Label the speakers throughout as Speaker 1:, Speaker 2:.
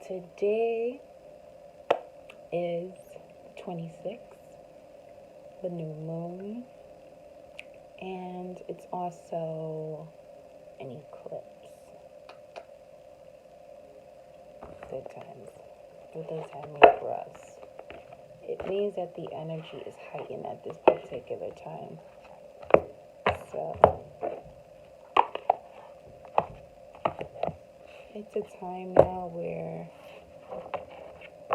Speaker 1: Today is 26th, the new moon, and it's also an eclipse. Good times. What does that mean for us? It means that the energy is heightened at this particular time. So it's a time now where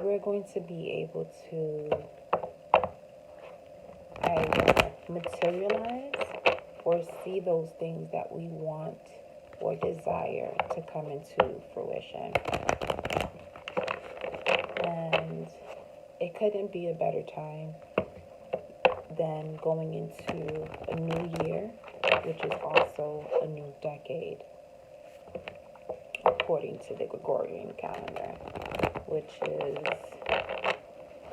Speaker 1: we're going to be able to either materialize or see those things that we want or desire to come into fruition. And it couldn't be a better time than going into a new year, which is also a new decade, according to the Gregorian calendar, which is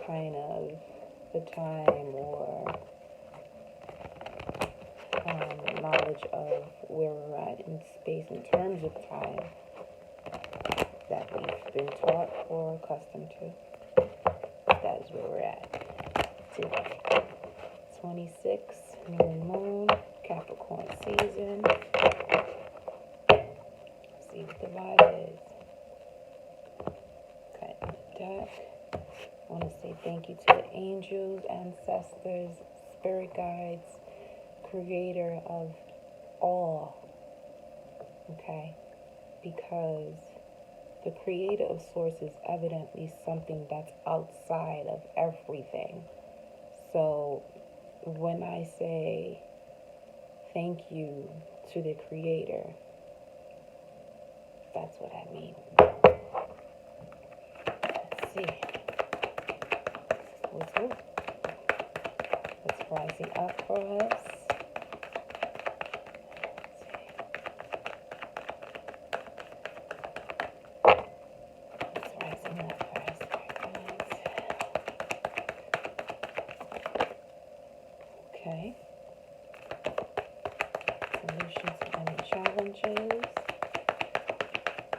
Speaker 1: kind of the time or knowledge of where we're at in space in terms of time that we've been taught or accustomed to. That is where we're at today. 26, new moon, Capricorn season. Let's see what the vibe is. Okay, deck. I want to say thank you to the angels, ancestors, spirit guides, creator of all. Okay, because the creator of source is evidently something that's outside of everything. So when I say thank you to the creator, that's what I mean. Let's see. What's rising up for us? Okay. Solutions to any challenges.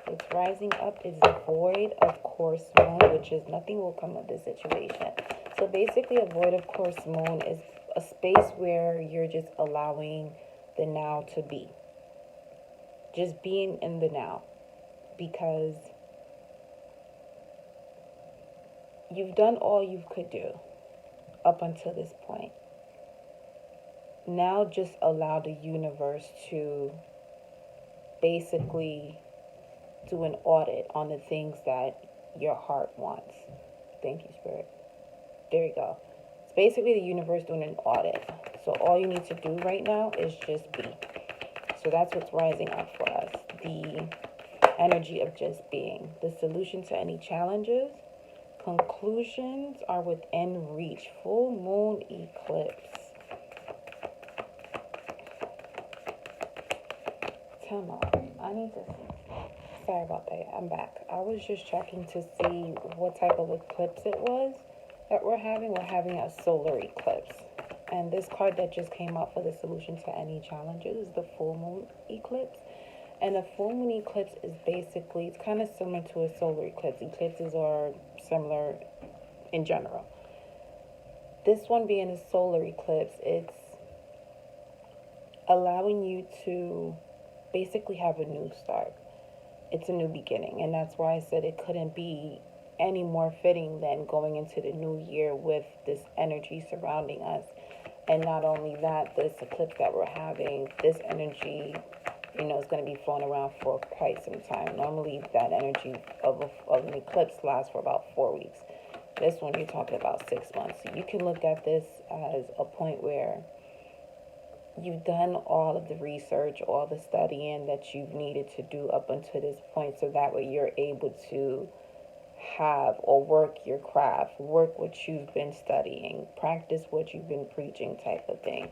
Speaker 1: What's rising up is the void of course moon, which is nothing will come of this situation. So basically a void of course moon is a space where you're just allowing the now to be. Just being in the now. Because you've done all you could do up until this point. Now just allow the universe to basically do an audit on the things that your heart wants. Thank you, Spirit. There you go. It's basically the universe doing an audit. So all you need to do right now is just be. So that's what's rising up for us. The energy of just being. The solution to any challenges. Conclusions are within reach. Full moon eclipse. Come on. I need to see. Sorry about that. I'm back. I was just checking to see what type of eclipse it was that we're having. We're having a solar eclipse. And this card that just came out for the solution to any challenges is the full moon eclipse. And a full moon eclipse is basically, it's kind of similar to a solar eclipse. Eclipses are similar in general. This one being a solar eclipse, it's allowing you to basically have a new start. It's a new beginning. And that's why I said it couldn't be any more fitting than going into the new year with this energy surrounding us. And not only that, this eclipse that we're having, this energy, is going to be flown around for quite some time. Normally, that energy of an eclipse lasts for about 4 weeks. This one, you're talking about 6 months. So you can look at this as a point where you've done all of the research, all the studying that you've needed to do up until this point, so that way you're able to have or work your craft, work what you've been studying, practice what you've been preaching type of thing.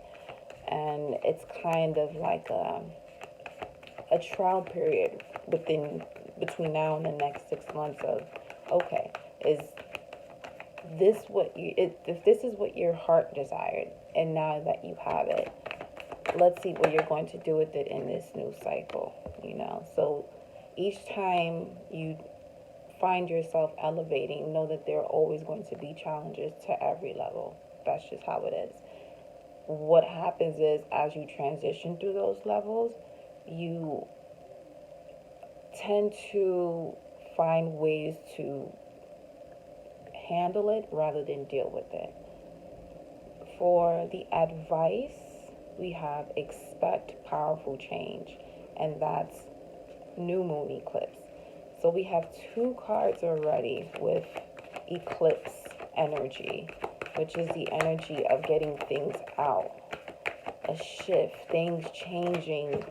Speaker 1: And it's kind of like a trial period between now and the next 6 months of, okay, is this if this is what your heart desired, and now that you have it, let's see what you're going to do with it in this new cycle. So each time you find yourself elevating, know that there are always going to be challenges to every level. That's just how it is. What happens is, as you transition through those levels, you tend to find ways to handle it rather than deal with it. For the advice, we have expect powerful change, and that's new moon eclipse. So we have two cards already with eclipse energy, which is the energy of getting things out, a shift, things changing,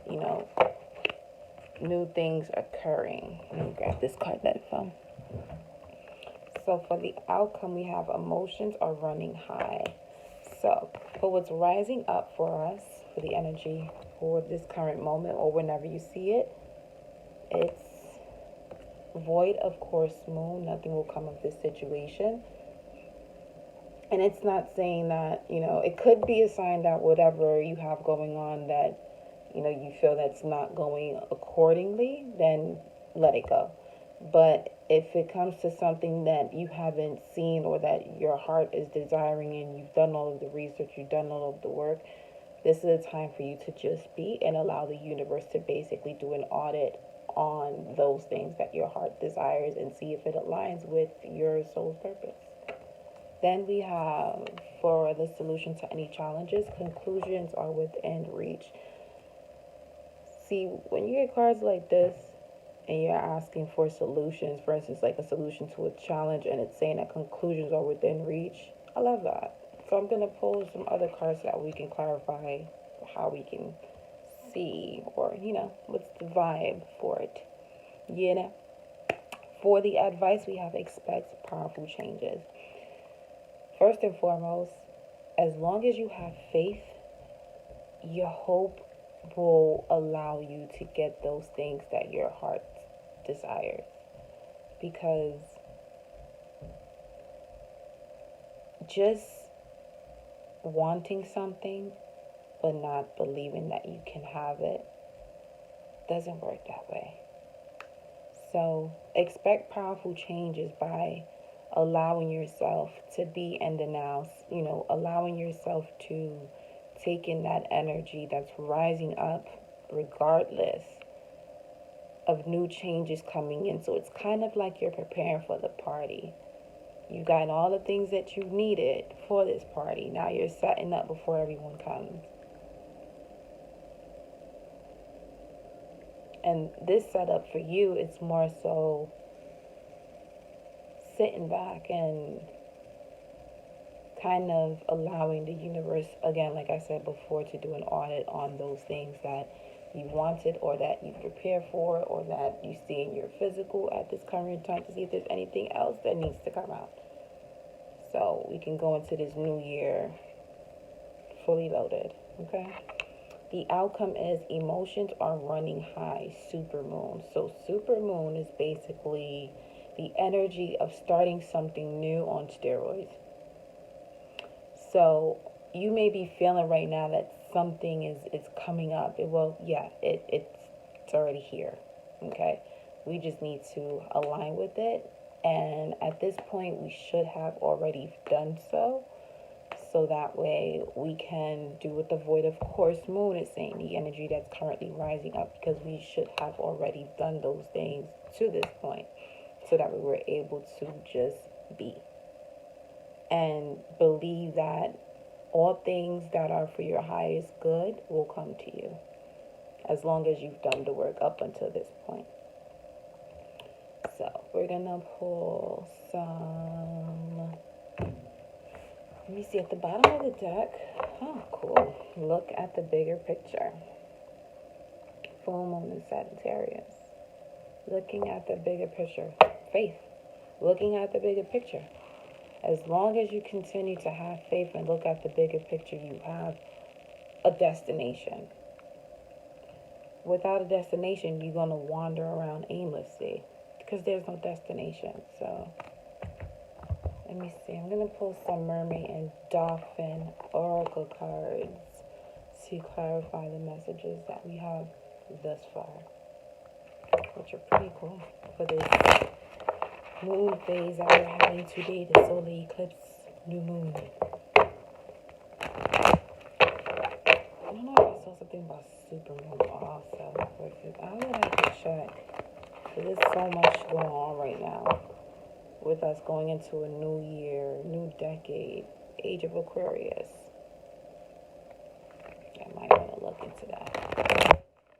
Speaker 1: new things occurring. Let me grab this card that I found. So for the outcome, we have emotions are running high. So for what's rising up for us, for the energy for this current moment or whenever you see it, it's void of course moon. Nothing will come of this situation. And it's not saying that, it could be a sign that whatever you have going on that, you feel that's not going accordingly, then let it go. But if it comes to something that you haven't seen or that your heart is desiring and you've done all of the research, you've done all of the work, this is a time for you to just be and allow the universe to basically do an audit on those things that your heart desires and see if it aligns with your soul's purpose. Then we have, for the solution to any challenges, conclusions are within reach. See, when you get cards like this and you're asking for solutions, for instance, like a solution to a challenge, and it's saying that conclusions are within reach, I love that. So I'm going to pull some other cards that we can clarify how we can see, or, what's the vibe for it. For the advice, we have expect powerful changes. First and foremost, as long as you have faith, your hope will allow you to get those things that your heart desires. Because just wanting something but not believing that you can have it doesn't work that way. So expect powerful changes by allowing yourself to be in the now, allowing yourself to take in that energy that's rising up regardless of new changes coming in. So it's kind of like you're preparing for the party. You got all the things that you needed for this party. Now you're setting up before everyone comes. And this setup for you, it's more so sitting back and kind of allowing the universe, again, like I said before, to do an audit on those things that you wanted or that you prepare for or that you see in your physical at this current time to see if there's anything else that needs to come out. So we can go into this new year fully loaded, okay? The outcome is emotions are running high, supermoon. So supermoon is basically the energy of starting something new on steroids. So you may be feeling right now that something is coming up. It's already here, okay? We just need to align with it. And at this point, we should have already done so. So that way we can do what the void of course moon is saying, the energy that's currently rising up, because we should have already done those things to this point so that we were able to just be and believe that all things that are for your highest good will come to you as long as you've done the work up until this point. So we're gonna pull some. Let me see at the bottom of the deck. Oh, cool. Look at the bigger picture. Full moon in Sagittarius. Looking at the bigger picture. Faith. Looking at the bigger picture. As long as you continue to have faith and look at the bigger picture, you have a destination. Without a destination, you're going to wander around aimlessly because there's no destination. So let me see. I'm going to pull some mermaid and dolphin oracle cards to clarify the messages that we have thus far, which are pretty cool for this moon phase that we're having today, the solar eclipse, new moon. I don't know if I saw something about supermoon also. I would have to check. There's so much going on right now with us going into a new year, new decade, age of Aquarius. I might want to look into that.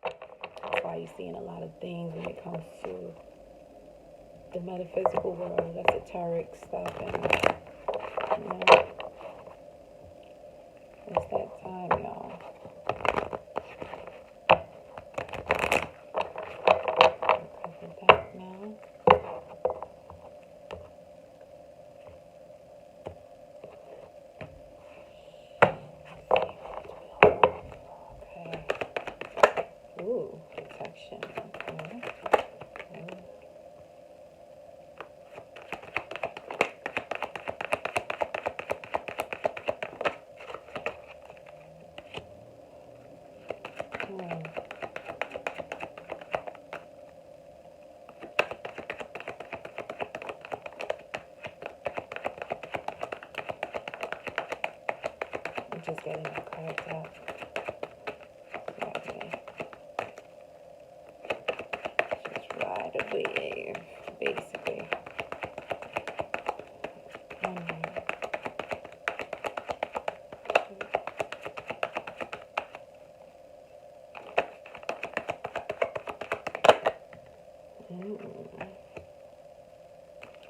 Speaker 1: That's why you're seeing a lot of things when it comes to the metaphysical world, esoteric stuff, and you know, it's that time, y'all. Cover that now. Okay. Ooh, protection. Okay. I'm just getting my cards out. Just ride a wave, basically.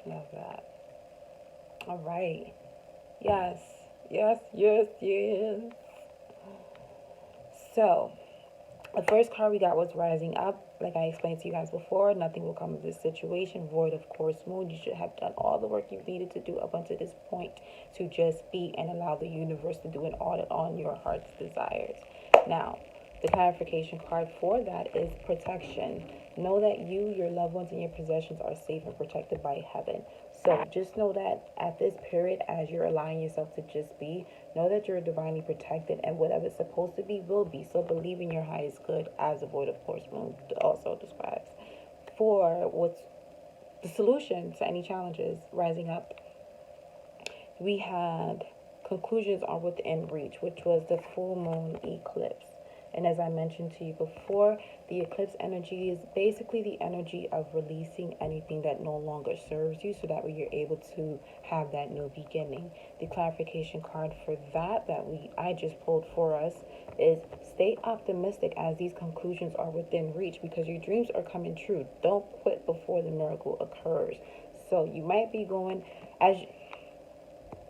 Speaker 1: Love that. All right. Yes. Yes, yes, yes. So, the first card we got was Rising Up. Like I explained to you guys before, nothing will come of this situation. Void, of course, Moon. You should have done all the work you've needed to do up until this point to just be and allow the universe to do an audit on your heart's desires. Now, the clarification card for that is protection. Know that you, your loved ones, and your possessions are safe and protected by heaven. So just know that at this period, as you're allowing yourself to just be, know that you're divinely protected, and whatever's supposed to be will be. So believe in your highest good, as the void, of course, Moon also describes. For what's the solution to any challenges rising up, we had conclusions are within reach, which was the full moon eclipse. And as I mentioned to you before, the eclipse energy is basically the energy of releasing anything that no longer serves you, so that way you're able to have that new beginning. The clarification card for that I just pulled for us is stay optimistic as these conclusions are within reach, because your dreams are coming true. Don't quit before the miracle occurs. So you might be going as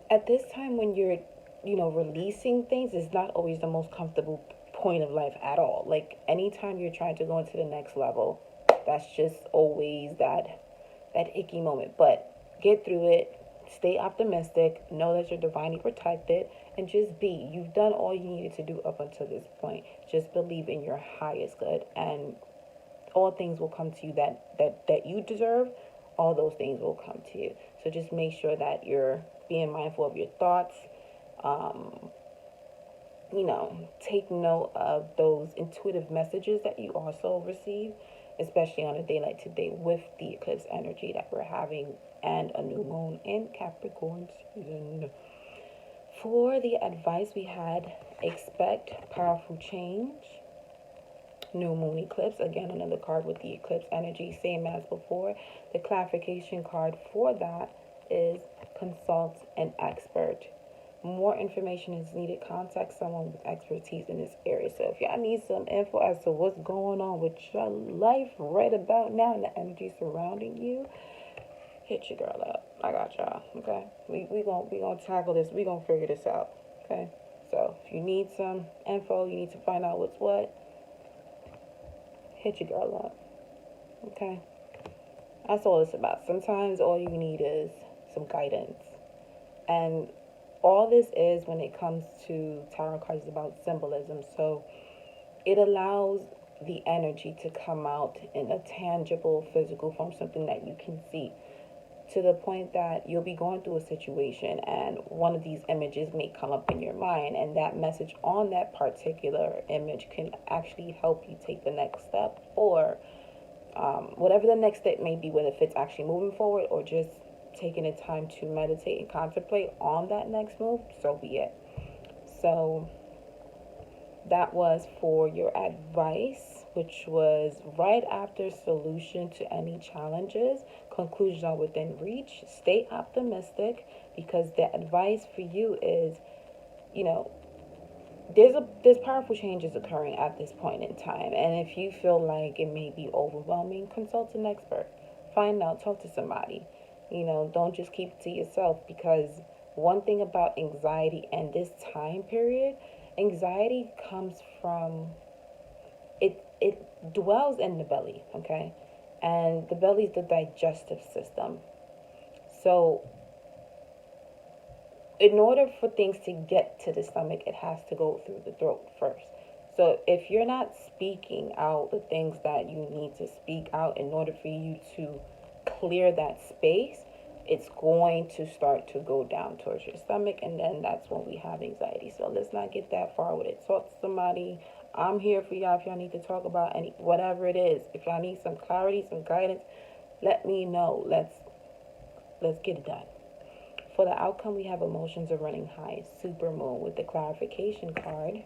Speaker 1: at this time when you're releasing things is not always the most comfortable point of life at all. Like anytime you're trying to go into the next level, that's just always that icky moment. But get through it, stay optimistic, know that you're divinely protected, and just be. You've done all you needed to do up until this point. Just believe in your highest good, and all things will come to you that you deserve. All those things will come to you. So just make sure that you're being mindful of your thoughts. um, Take note of those intuitive messages that you also receive, especially on a day like today with the eclipse energy that we're having and a new moon in Capricorn season. For the advice, we had expect powerful change. New moon eclipse, again another card with the eclipse energy, same as before. The clarification card for that is consult an expert. More information is needed. Contact someone with expertise in this area. So if y'all need some info as to what's going on with your life right about now and the energy surrounding you, hit your girl up. I got y'all. Okay, we gonna tackle this. We gonna figure this out. Okay, so if you need some info, you need to find out what's what, hit your girl up. Okay, that's all it's about. Sometimes all you need is some guidance. And all this is, when it comes to tarot cards, is about symbolism. So it allows the energy to come out in a tangible physical form, something that you can see, to the point that you'll be going through a situation and one of these images may come up in your mind, and that message on that particular image can actually help you take the next step, or whatever the next step may be, whether if it's actually moving forward or just taking the time to meditate and contemplate on that next move, so be it. So that was for your advice, which was right after solution to any challenges, conclusions are within reach. Stay optimistic, because the advice for you is, you know, there's powerful changes occurring at this point in time, and if you feel like it may be overwhelming, consult an expert. Find out, talk to somebody. Don't just keep it to yourself, because one thing about anxiety and this time period, anxiety comes from, it dwells in the belly, okay? And the belly is the digestive system. So in order for things to get to the stomach, it has to go through the throat first. So if you're not speaking out the things that you need to speak out in order for you to clear that space, it's going to start to go down towards your stomach, and then that's when we have anxiety. So let's not get that far with it. Talk to somebody. I'm here for y'all if y'all need to talk about whatever it is. If y'all need some clarity, some guidance, let me know. Let's get it done. For the outcome, we have emotions are running high. Supermoon with the clarification card.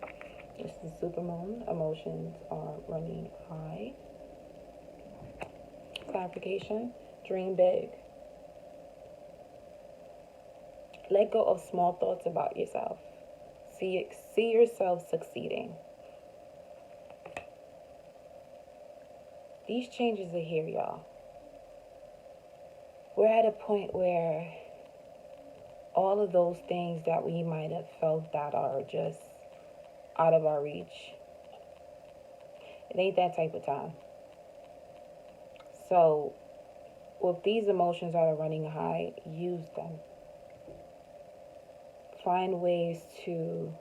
Speaker 1: This is supermoon. Emotions are running high. Clarification. Dream big. Let go of small thoughts about yourself. See yourself succeeding. These changes are here, y'all. We're at a point where all of those things that we might have felt that are just out of our reach, it ain't that type of time. So with these emotions that are running high, use them. Find ways to,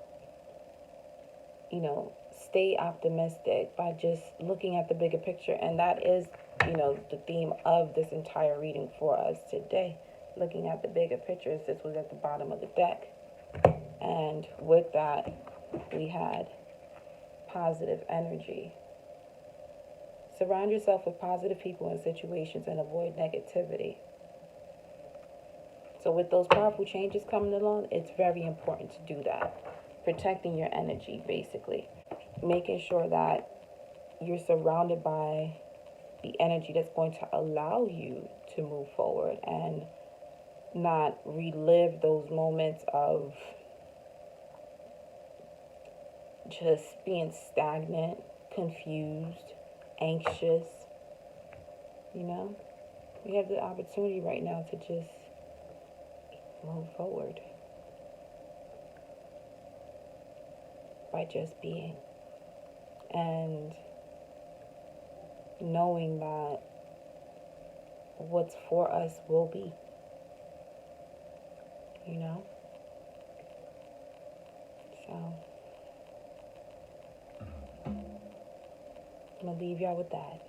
Speaker 1: stay optimistic by just looking at the bigger picture. And that is, the theme of this entire reading for us today. Looking at the bigger picture. This was at the bottom of the deck. And with that, we had positive energy. Surround yourself with positive people and situations and avoid negativity. So with those powerful changes coming along, it's very important to do that. Protecting your energy, basically. Making sure that you're surrounded by the energy that's going to allow you to move forward and not relive those moments of just being stagnant, confused, anxious. We have the opportunity right now to just move forward by just being, and knowing that what's for us will be, so I'm gonna leave y'all with that.